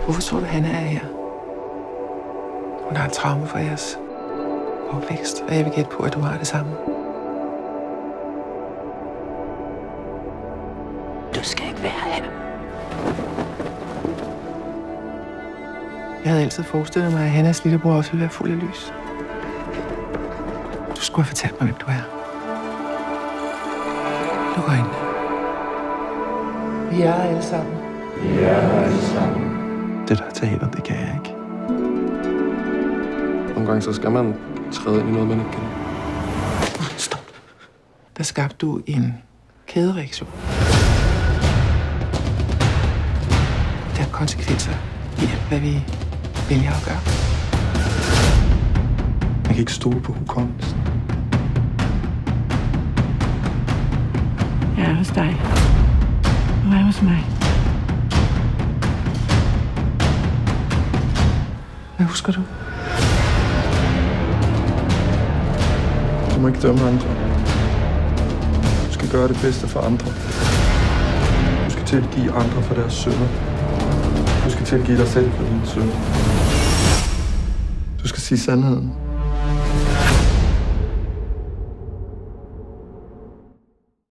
Hvorfor tror du, Hanna er her? Hun har et traume for jeres opvækst, og jeg vil gætte på, at du har det samme. Du skal ikke være her. Jeg havde altid forestillet mig, at Hannas lillebror også ville være fuld af lys. Du skulle have fortalt mig, hvem du er. Luk øjnene. Vi er her alle sammen. Vi er her alle sammen. Det der teater, det kan jeg ikke. Nogle gange så skal man træde ind i noget, man ikke kender. Stop. Der skabte du en kædereaktion. Der er konsekvenser i alt, hvad vi vælger at gøre. Man kan ikke stole på hukommelsen. Jeg er hos dig. Du er hos mig. Hvad husker du? Du må ikke dømme andre. Du skal gøre det bedste for andre. Du skal tilgive andre for deres synder. Du skal tilgive dig selv for dine synder. Du skal sige sandheden.